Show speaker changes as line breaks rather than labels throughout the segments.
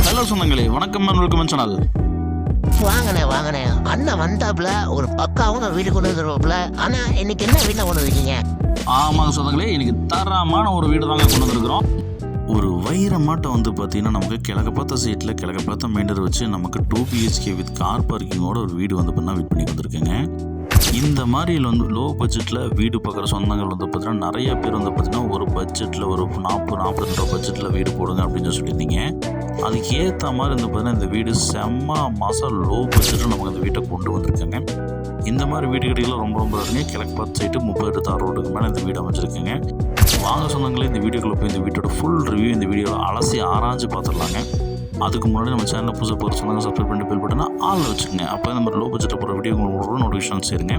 Hello சொந்தங்களே, வணக்கம் and welcome channel.
வாங்கண்ணே அண்ணன் வந்தாப்புல ஒரு பக்காவும் வீடு கொண்டு வந்துருவாப்புல. ஆனா இன்னைக்கு என்ன வீட்டில் கொண்டு வந்துருக்கீங்க?
ஆமாங்க சொந்தங்களே, இன்னைக்கு தரமான ஒரு வீடு தாங்க கொண்டு வந்துருக்குறோம். ஒரு வைரமாட்டம் வந்து பார்த்தீங்கன்னா நமக்கு கிழக்கு பார்த்த சைட்டில் கிழக்கு பார்த்த மெயின்டர் வச்சு நமக்கு 2 BHK வித் கார் பார்க்கிங்கோட ஒரு வீடு வந்து பார்த்தீங்கன்னா வெயிட் பண்ணி வந்திருக்குங்க. இந்த மாதிரி வந்து லோ பட்ஜெட்டில் வீடு பார்க்குற சொந்தங்கள் வந்து பார்த்தீங்கன்னா நிறைய பேர் வந்து பார்த்தீங்கன்னா ஒரு பட்ஜெட்டில் ஒரு 40-42 ரூபா பட்ஜெட்டில் வீடு போடுங்க அப்படின்னு சொல்லியிருந்தீங்க. அதுக்கு ஏற்ற மாதிரி வந்து பார்த்தீங்கன்னா இந்த வீடு செம்ம மாதம் லோ பட்ஜெட்டில் நமக்கு அந்த வீட்டை கொண்டு வந்திருக்காங்க. இந்த மாதிரி வீடு கடையில் ரொம்ப இருக்குங்க. கிழக்கு பார்த்து சைட்டு 36 ரோடுக்கு மேலே இந்த வீடு அமைச்சிருக்குங்க. வாங்க சொந்தங்களே, இந்த வீடியோக்குள்ளே போய் இந்த வீட்டோட ஃபுல் ரிவ்யூ இந்த வீடியோவில் அலசி ஆராய்ஞ்சு பார்த்துடலாங்க. அதுக்கு முன்னாடி நம்ம சேனலில் புதுசாக போகிற சொன்னாங்க சப்ஸ்கிரைப் பண்ணிட்டு பெல் பட்டனா ஆளில் வச்சுக்கோங்க. அப்போ இந்த மாதிரி லோ பட்ஜெட்டில் போகிற வீடியோ உங்களுக்கு நோட்டிஃபிகேஷன் சேருங்க.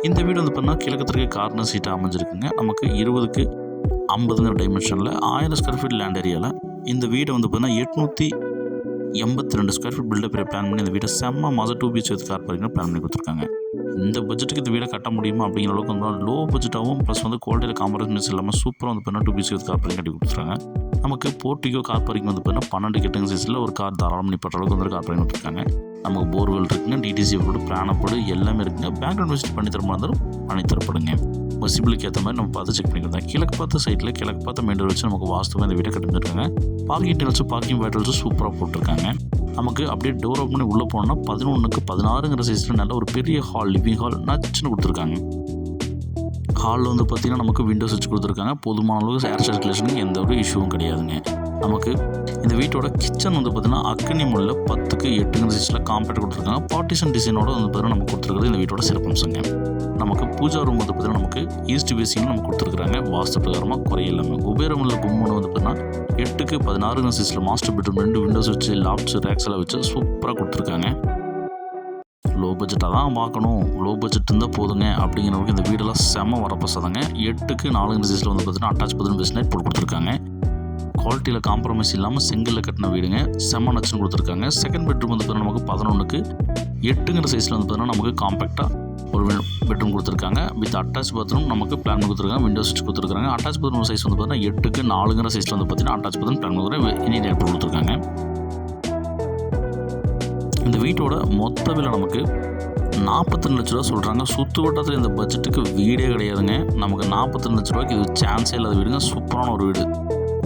இந்த வீடு வந்து பார்த்தீங்கன்னா கிழக்கு கார்னர் சீட்டாக அமைஞ்சிருக்குங்க. நமக்கு 20க்கு 50 டைமென்ஷனில் 1000 ஸ்கொயர் ஃபீட் லேண்ட் ஏரியாவில் இந்த வீடை வந்து பார்த்தீங்கன்னா 882 ஸ்கொயர் ஃபீட் பில்டப் பிளான் பண்ணி இந்த வீட்டை செம்ம மாதம் 2 BHK கார் பார்க்கிங் பிளான் பண்ணி கொடுத்துருக்காங்க. இந்த பட்ஜெட்டுக்கு இந்த வீடை கட்ட முடியுமா அப்படிங்கிற அளவுக்கு வந்து லோ பட்ஜெட்டாகவும் ப்ளஸ் வந்து குவாலிட்டியில் காம்ப்ரமைஸ் இல்லாமல் சூப்பராக வந்து பார்த்தீங்கன்னா 2 BHK கார் பார்க்கிங் கட்டி கொடுத்துருக்காங்க. நமக்கு போர்ட்டிகோ கார் பார்க்கிங் வந்து பார்த்தீங்கன்னா 12 கெட்டுங்க சைஸில் ஒரு கார் தாராளம் நிப்பாட்ட அளவுக்கு வந்து கார் பார்க்கிங் கொடுத்துருக்காங்க. நமக்கு போர்வெல் இருக்குங்க, டிடிசி போர்டு, பிளான போர்டு எல்லாமே இருக்குங்க. பேங்க் இன்வெஸ்ட் பண்ணி தரமா இருந்தாலும் பண்ணி தரப்படுங்க. உங்கள் சிபிலுக்கு ஏற்ற மாதிரி நம்ம பார்த்து செக் பண்ணிக்கலாம். கிழக்கு பார்த்த சைட்டில் கிழக்கு பார்த்த மெயின்டர் வச்சு நமக்கு வாஸ்துவாக இந்த வீட்டை கட்டிருக்காங்க. பார்க்கிங் டெல்ஸு பார்க்கிங் பேட்டல்ஸும் சூப்பராக போட்டிருக்காங்க. நமக்கு அப்படியே டோர் ஓப்பன் பண்ணி உள்ளே போனோம்னா 11க்கு 16 சைஸில் நல்ல ஒரு பெரிய ஹால், லிவிங் ஹால் நச்சுன்னு கொடுத்துருக்காங்க. ஹாலில் வந்து பார்த்திங்கன்னா நமக்கு விண்டோஸ் வச்சு கொடுத்துருக்காங்க. போதுமான அளவுக்கு ஏர் சர்க்குலேஷனுக்கு எந்த ஒரு இஷ்யூவும் கிடையாதுங்க. நமக்கு இந்த வீட்டோட கிச்சன் வந்து பார்த்திங்கன்னா அக்னி முள்ள 10க்கு 8 சைஸில் காம்பேக்ட் கொடுத்துருக்காங்க. பார்ட்டிஷன் டிசைனோட வந்து பார்த்திங்கன்னா நமக்கு கொடுத்துருக்குறது இந்த வீட்டோட சிறப்பம்சங்க. நமக்கு பூஜா ரூம் வந்து பார்த்திங்கன்னா நமக்கு ஈஸ்ட் பேசிங் நமக்கு கொடுத்துருக்குறாங்க. வாஸ்து பிரகாரமாக குறையில்லாமல் குபேரமில்ல கும்முன்னு வந்து பார்த்திங்கன்னா 8க்கு 16 சைஸில் மாஸ்டர் பெட்ரூம் 2 விண்டோஸ் வச்சு லாப்ஸ் ரேக்ஸ் எல்லாம் வச்சு சூப்பராக கொடுத்துருக்காங்க. லோ பட்ஜெட்டாக தான் பார்க்கணும், லோ பட்ஜெட் இருந்தால் போதுங்க அப்படிங்கிறவங்களுக்கு இந்த வீடெல்லாம் செம்ம வரப்பசாதாங்க. 8க்கு 4 சைஸில் வந்து பார்த்திங்கன்னா அட்டாச் பாத்ரூம் பெஸ்ட் போட்டு கொடுத்துருக்காங்க. குவாலிட்டியில் காம்ப்ரமைஸ் இல்லாமல் செங்கலில் கட்டின வீடுங்க, செம்ம நச்சுன்னு கொடுத்துருக்காங்க. செகண்ட் பெட்ரூம் வந்து பார்த்தீங்கன்னா நமக்கு 11க்கு 8 சைஸில் வந்து பார்த்தீங்கன்னா நமக்கு காம்பேக்டாக ஒரு பெட்ரூம் கொடுத்துருக்காங்க. வித் அட்டாச் பாத்ரூம் நமக்கு பிளான் கொடுத்துருக்காங்க. விண்டோஸ் வச்சு கொடுத்துருக்காங்க. அட்டாச் பாத்ரூம் சைஸ் வந்து பார்த்தீங்கன்னா 8க்கு 4 சைஸில் வந்து பார்த்தீங்கன்னா அட்டாச் பாத்ரூம் பிளான் கொடுக்குறாங்க. இன்டீரியர் ஏற்பட்டு கொடுத்துருக்காங்க. இந்த வீட்டோட மொத்த விலை நமக்கு 42 லட்ச ரூபா சொல்கிறாங்க. சுற்று வட்டத்தில் இந்த பட்ஜெட்டுக்கு வீடே கிடையாதுங்க. நமக்கு 42 லட்ச ரூபாய்க்கு இது சான்ஸே இல்லாத வீடுங்க. சூப்பரான ஒரு வீடு.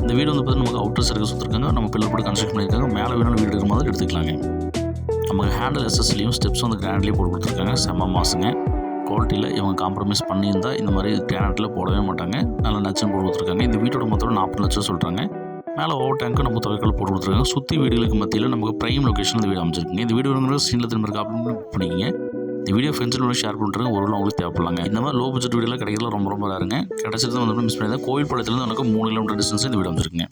இந்த வீடு வந்து பார்த்தீங்கன்னா நமக்கு அவுட்டர் சர்க்கு சுற்றிருக்காங்க. நம்ம பில்லர் போட்டு கன்ஸ்ட்ரக்ட் பண்ணியிருக்காங்க. மேலே வேணாலும் வீடு இருக்கிற மாதிரி எடுத்துக்கலாங்க. நமக்கு ஹேண்டில் எஸ்எஸ்லையும் ஸ்டெப்ஸ் வந்து கிராண்ட்லேயே போட்டு கொடுத்துருக்காங்க. செம்ம மாசுங்க. குவாலிட்டியில் இவங்க காம்ப்ரமைஸ் பண்ணியிருந்தால் இந்த மாதிரி கிரானட்டில் போடவே மாட்டாங்க. நல்லா நச்சுன்னு போட்டு கொடுத்துருக்காங்க. இந்த வீட்டோட மொத்தம் 40 லட்சம் சொல்கிறாங்க. மேலே ஓவர் டேங்க்கு நம்ம தொகைகள் போட்டு கொடுத்துருக்காங்க. சுற்றி வீடுகளுக்கு மத்தியில் நமக்கு ப்ரைம் லொக்கேஷன் இந்த வீடு அமைச்சிருக்குங்க. இந்த வீடு சீனில் திரும்ப அப்படின்னு பண்ணிக்கிங்க. இந்த வீடியோ ஃப்ரெண்ட்ஸில் ஷேர் பண்ணுறாங்க. ஒரு உங்களுக்கு தேவைப்படலாங்க. இந்த மாதிரி லோ பட்ஜெட் வீடியோலாம் கிடைக்கிறதுல ரொம்ப ரேருங்க. கிடச்சிருந்து வந்து மிஸ் பண்ணியிருந்தேன். கோயில் பாளையத்துலேருந்து எனக்கு 3 கிலோமீட்டர் டிஸ்டன்ஸ் இந்த வீடு வந்துருக்குங்க.